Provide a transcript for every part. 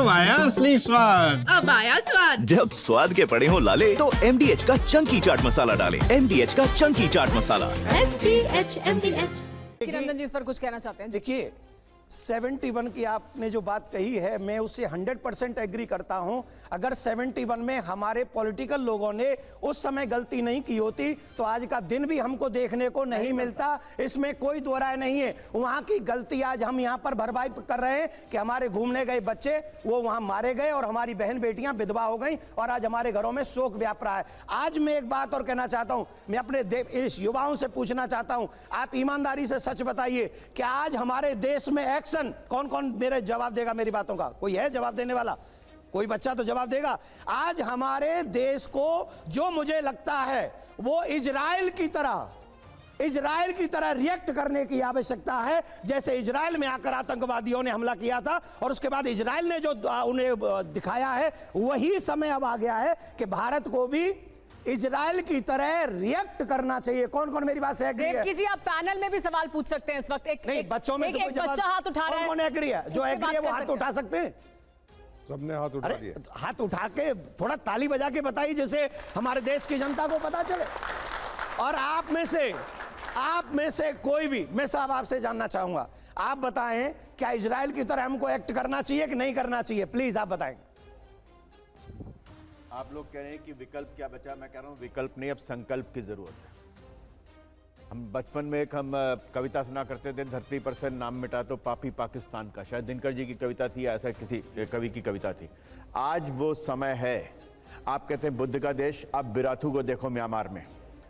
अब आया असली स्वाद। अब आया स्वाद। जब स्वाद के पड़े हो लाले तो MDH का चंकी चाट मसाला डालें। MDH का चंकी चाट मसाला। MDH। रंजन जी इस पर कुछ कहना चाहते हैं? देखिए 71 की आपने जो बात कही है मैं उससे 100% एग्री करता हूं। अगर 71 में हमारे पॉलिटिकल लोगों ने उस समय गलती नहीं की होती तो आज का दिन भी हमको देखने को नहीं मिलता, इसमें कोई दो राय नहीं है। वहां की गलती आज हम यहां पर भरपाई कर रहे हैं कि हमारे घूमने गए बच्चे वो वहां मारे गए और हमारी बहन बेटियां विधवा हो गई और आज हमारे घरों में शोक व्याप रहा है। आज मैं एक बात और कहना चाहता हूं, मैं अपने इस युवाओं से पूछना चाहता हूं, आप ईमानदारी से सच बताइए कि आज हमारे देश में एक्शन कौन कौन मेरे जवाब देगा मेरी बातों का? कोई है जवाब देने वाला? कोई बच्चा तो जवाब देगा। आज हमारे देश को जो मुझे लगता है वो इजराइल की तरह रिएक्ट करने की आवश्यकता है, जैसे इजराइल में आकर आतंकवादियों ने हमला किया था और उसके बाद इजराइल ने जो उन्हें दिखाया है वही समय अब आ गया है कि भारत को भी इजराइल की तरह रिएक्ट करना चाहिए। कौन कौन मेरी बात से एग्री है? जी आप पैनल में भी सवाल पूछ सकते हैं इस वक्त। एक बच्चों में से कोई बच्चा हाथ उठा रहा है। कौन एग्री है? जो एग्री है वो हाथ उठा सकते हैं। सबने हाथ उठा दिए। हाथ उठा के थोड़ा ताली बजा के बताइए जिससे हमारे देश की जनता को पता चले। और आप में से कोई भी, मैं साहब आपसे जानना चाहूंगा, आप बताएं क्या इजराइल की तरह हमको एक्ट करना चाहिए कि नहीं करना चाहिए? प्लीज आप बताएं। आप लोग कह रहे हैं कि विकल्प क्या बचा, मैं कह रहा हूं विकल्प नहीं, अब संकल्प की जरूरत है। हम बचपन में एक कविता सुना करते थे, धरती पर से नाम मिटा तो पापी पाकिस्तान का, शायद दिनकर जी की कविता थी, ऐसा किसी कवि की कविता थी। आज वो समय है। आप कहते हैं बुद्ध का देश, आप बिराथू को देखो म्यांमार में,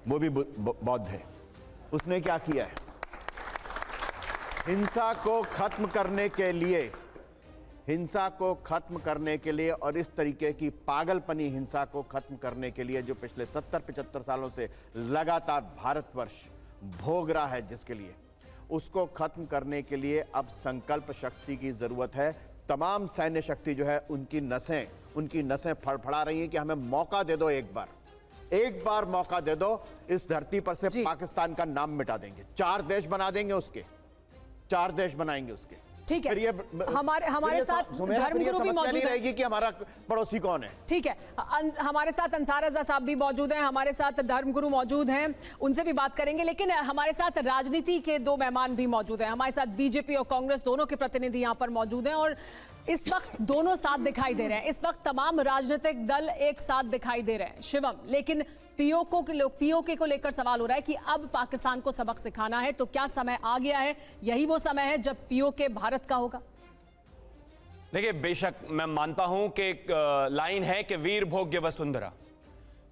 वो भी बौद्ध है। उसने क्या किया है? हिंसा को खत्म करने के लिए और इस तरीके की पागलपनी हिंसा को खत्म करने के लिए जो पिछले 70-75 सालों से लगातार भारतवर्ष भोग रहा है, जिसके लिए उसको खत्म करने के लिए अब संकल्प शक्ति की जरूरत है। तमाम सैन्य शक्ति जो है उनकी नसें फड़फड़ा रही हैं कि हमें मौका दे दो, एक बार मौका दे दो, इस धरती पर से पाकिस्तान का नाम मिटा देंगे, 4 देश बना देंगे, 4 देश बनाएंगे उसके। ठीक है, हमारे साथ धर्मगुरु भी मौजूद रहेगी कि हमारा पड़ोसी कौन है। ठीक है, हमारे साथ अंसार रज़ा साहब भी मौजूद हैं, हमारे साथ धर्मगुरु मौजूद हैं, उनसे भी बात करेंगे। लेकिन हमारे साथ राजनीति के 2 मेहमान भी मौजूद हैं। हमारे साथ बीजेपी और कांग्रेस दोनों के प्रतिनिधि यहाँ पर मौजूद हैं और इस वक्त दोनों साथ दिखाई दे रहे हैं। इस वक्त तमाम राजनीतिक दल एक साथ दिखाई दे रहे हैं शिवम, लेकिन पीओके को लेकर सवाल हो रहा है कि अब पाकिस्तान को सबक सिखाना है, तो क्या समय आ गया है, यही वो समय है जब पीओके भारत का होगा? देखिए, बेशक मैं मानता हूं कि एक लाइन है कि वीर भोग्य वसुंधरा,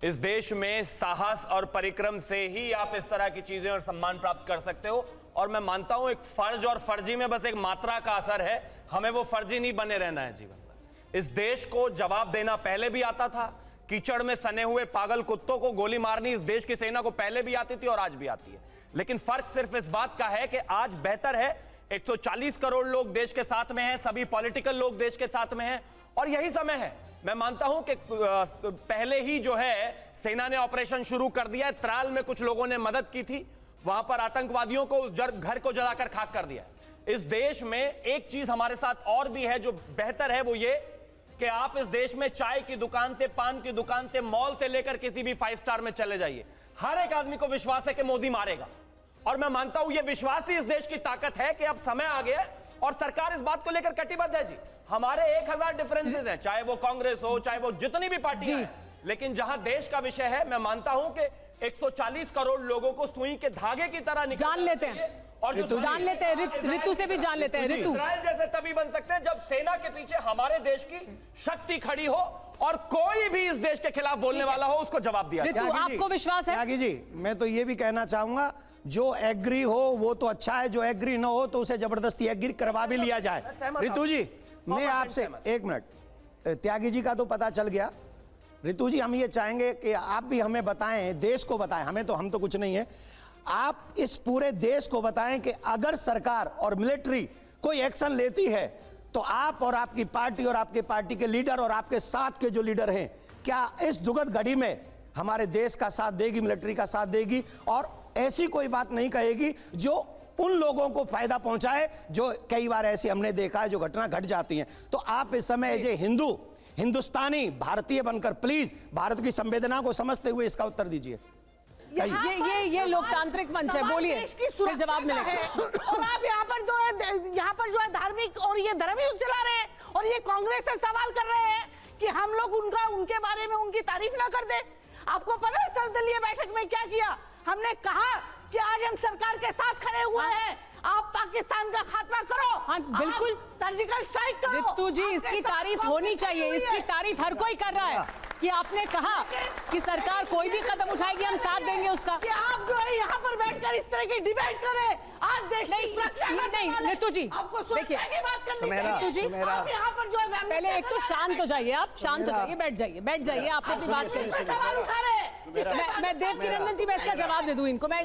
इस देश में साहस और परिक्रम से ही आप इस तरह की चीजें और सम्मान प्राप्त कर सकते हो। और मैं मानता हूं एक फर्ज और फर्जी में बस एक मात्रा का असर है, हमें वो फर्जी नहीं बने रहना है जीवन में। इस देश को जवाब देना पहले भी आता था, कीचड़ में सने हुए पागल कुत्तों को गोली मारनी इस देश की सेना को पहले भी आती थी और आज भी आती है। लेकिन फर्क सिर्फ इस बात का है कि आज बेहतर है, 140 करोड़ लोग देश के साथ में हैं, सभी पॉलिटिकल लोग देश के साथ में हैं और यही समय है। मैं मानता हूं कि पहले ही जो है सेना ने ऑपरेशन शुरू कर दिया है। त्राल में कुछ लोगों ने मदद की थी, वहां पर आतंकवादियों को उस घर को जलाकर खाक कर दिया। इस देश में एक चीज हमारे साथ और भी है जो बेहतर है, वो ये कि आप इस देश में चाय की दुकान से, पान की दुकान से, मॉल से लेकर किसी भी 5 स्टार में चले जाइए, हर एक आदमी को विश्वास है कि मोदी मारेगा। और मैं मानता हूं यह विश्वास ही इस देश की ताकत है कि अब समय आ गया है और सरकार इस बात को लेकर कटिबद्ध है। जी, हमारे 1000 डिफरेंसेस हैं, चाहे वो कांग्रेस हो, चाहे वो जितनी भी पार्टियां हैं, लेकिन जहां देश का विषय है, मैं मानता हूं कि 140 करोड़ लोगों को सुई के धागे की तरह जान लेते हैं और जो जान लेते हैं, ऋतु से भी जान लेते हैं। ऋतु जैसे तभी बन सकते हैं जब सेना के पीछे हमारे देश की शक्ति खड़ी हो और कोई भी इस देश के खिलाफ बोलने वाला हो उसको जवाब दिया। ऋतु, आपको विश्वास है? त्यागी जी, मैं तो ये भी कहना चाहूंगा, जो एग्री हो वो तो अच्छा है, जो एग्री ना हो तो उसे जबरदस्ती एग्री करवा भी लिया जाए। ऋतु जी, मैं आपसे 1 मिनट, त्यागी जी का तो पता चल गया। ऋतु जी, हम ये चाहेंगे कि आप भी हमें बताएं, देश को बताएं, हम तो कुछ नहीं है, आप इस पूरे देश को बताएं कि अगर सरकार और मिलिट्री कोई एक्शन लेती है तो आप और आपकी पार्टी और आपके पार्टी के लीडर और आपके साथ के जो लीडर हैं, क्या इस दुखद घड़ी में हमारे देश का साथ देगी, मिलिट्री का साथ देगी और ऐसी कोई बात नहीं कहेगी जो उन लोगों को फायदा पहुंचाए जो कई बार ऐसे हमने देखा है जो घटना घट जाती है। तो आप इस समय एज ए हिंदुस्तानी भारतीय बनकर प्लीज भारत की संवेदना को समझते हुए इसका उत्तर दीजिए। ये लोकतांत्रिक मंच है, बोलिए फिर जवाब मिलेगा। और आप यहाँ पर जो है धार्मिक और ये धर्म युद्ध चला रहे हैं और ये कांग्रेस से सवाल कर रहे हैं कि हम लोग उनके बारे में उनकी तारीफ ना कर दे। आपको पता है सर्वदलीय बैठक में क्या किया? हमने कहा कि आज हम सरकार के साथ खड़े हुए हैं, आप पाकिस्तान का खात्मा करो। हाँ बिल्कुल, सर्जिकल स्ट्राइक करो। ऋतु जी इसकी तारीफ होनी चाहिए, इसकी तारीफ हर कोई कर रहा है कि आपने कहा कि सरकार कोई भी कदम उठाएगी हम साथ देंगे उसका। कि आप जो है यहाँ पर बैठकर इस तरह की डिबेट करें, आज देश की सुरक्षा नहीं ऋतु जी आपको सुरक्षा की बात करनी चाहिए। ऋतु जी आप यहाँ पर जो है पहले एक तो शांत हो जाइए, आप शांत हो जाइए, बैठ जाइए, आपने अपनी बात कही। सवाल उठा रहे हैं। मैं देवकी नंदन जी मैं इसका जवाब दे दूं इनको। मैं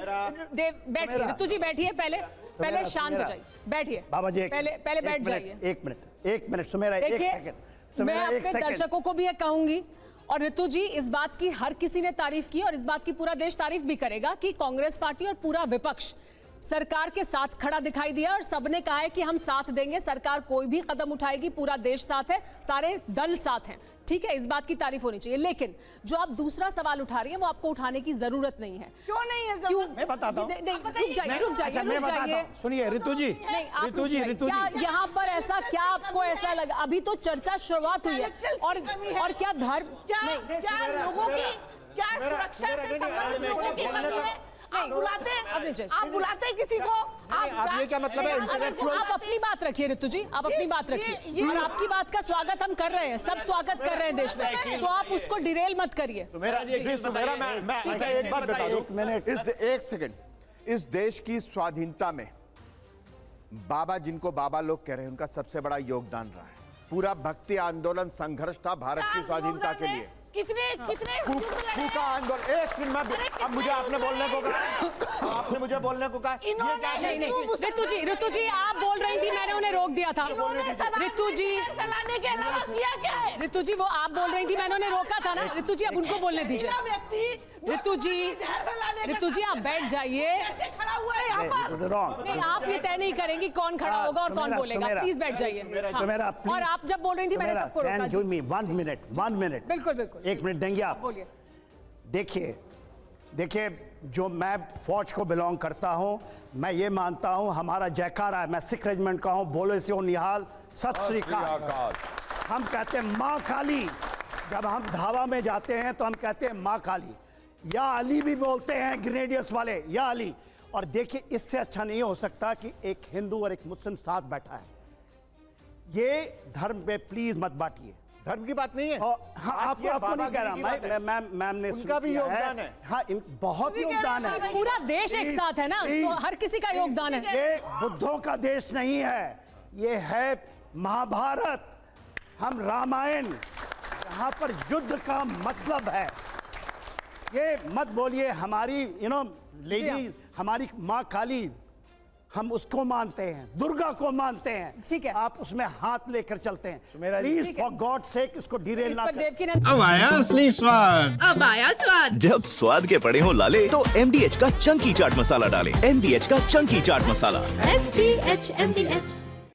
बैठिए ऋतु जी, बैठिए, पहले शांत हो जाइए, बैठिए बाबा जी पहले बैठ जाइए। एक मिनट सुमेरा, एक सेकंड। मैं अपने दर्शकों को भी ये कहूंगी और ऋतु जी इस बात की हर किसी ने तारीफ की और इस बात की पूरा देश तारीफ भी करेगा कि कांग्रेस पार्टी और पूरा विपक्ष सरकार के साथ खड़ा दिखाई दिया और सबने कहा है कि हम साथ देंगे, सरकार कोई भी कदम उठाएगी, पूरा देश साथ है, सारे दल साथ हैं। ठीक है, इस बात की तारीफ होनी चाहिए। लेकिन जो आप दूसरा सवाल उठा रही हैं वो आपको उठाने की जरूरत नहीं है। क्यों नहीं है? क्यों? मैं बताता हूं। रुक जाइए। सुनिए ऋतु जी, यहाँ पर ऐसा क्या आपको ऐसा लगा? अभी तो चर्चा शुरुआत हुई है और क्या धर्म क्या लोगों की क्या सुरक्षा से संबंधित लोगों की आप बुलाते किसी को? आप ये क्या मतलब है? आप अपनी बात रखिए ऋतु जी, आप अपनी बात रखिए और आपकी बात का स्वागत हम कर रहे हैं, सब स्वागत कर रहे हैं देश में, तो आप उसको डिरेल मत करिए। मैं एक बात बता दूं, एक सेकंड। इस देश की स्वाधीनता में बाबा, जिनको बाबा लोग कह रहे हैं, उनका सबसे बड़ा योगदान रहा है। पूरा भक्ति आंदोलन संघर्ष था भारत की स्वाधीनता के लिए। कितने फूका आंदोलन। एक मिनट में अब मुझे आपने बोलने को कहा, आपने मुझे बोलने को कहा। नहीं ऋतु जी आप बोल रही थी, मैंने उन्हें रोक दिया था। ऋतु जी फैलाने के अलावा किया क्या है? ऋतु जी वो आप बोल रही थी, मैंने उन्हें रोका था ना। ऋतु जी अब उनको बोलने दीजिए। ऋतु जी आप बैठ जाइए। कैसे खड़ा हुआ है यहाँ पर? नहीं, आप ये तय नहीं करेंगे कौन खड़ा होगा और कौन बोलेगा। प्लीज बैठ जाइए। और आप जब बोल रही थी मैंने सबको रोका। 1 मिनट बिल्कुल 1 मिनट देंगे आप? बोलिए। देखिए जो मैं फौज को बिलोंग करता हूं, मैं ये मानता हूं हमारा जयकारा है। मैं सिख रेजिमेंट का हूं, बोले से निहाल, सत श्री अकाल। हम कहते हैं माँ काली। जब हम धावा में जाते हैं तो हम कहते हैं माँ काली। या अली भी बोलते हैं ग्रेनेडियर्स वाले, या अली। और देखिए इससे अच्छा नहीं हो सकता कि एक हिंदू और एक मुस्लिम साथ बैठा है। ये धर्म पे प्लीज मत बांटिए। धर्म की बात नहीं है। हाँ, आपको नहीं कह रहा, मैम ने उनका भी योगदान है। हाँ, बहुत योगदान है। पूरा देश एक साथ है ना, तो हर किसी का योगदान है। ये बुद्धों का देश नहीं है, ये है महाभारत। हम रामायण, यहाँ पर युद्ध का मतलब है। ये मत बोलिए हमारी लेडीज, हमारी माँ काली, हम उसको मानते हैं, दुर्गा को मानते हैं। ठीक है, आप उसमें हाथ लेकर चलते हैं। प्लीज फॉर गॉड सेक इसको डिरेल ना करें। अब आया असली स्वाद। जब स्वाद के पड़े हो लाले तो MDH का चंकी चाट मसाला डालें। MDH का चंकी चाट मसाला। MDH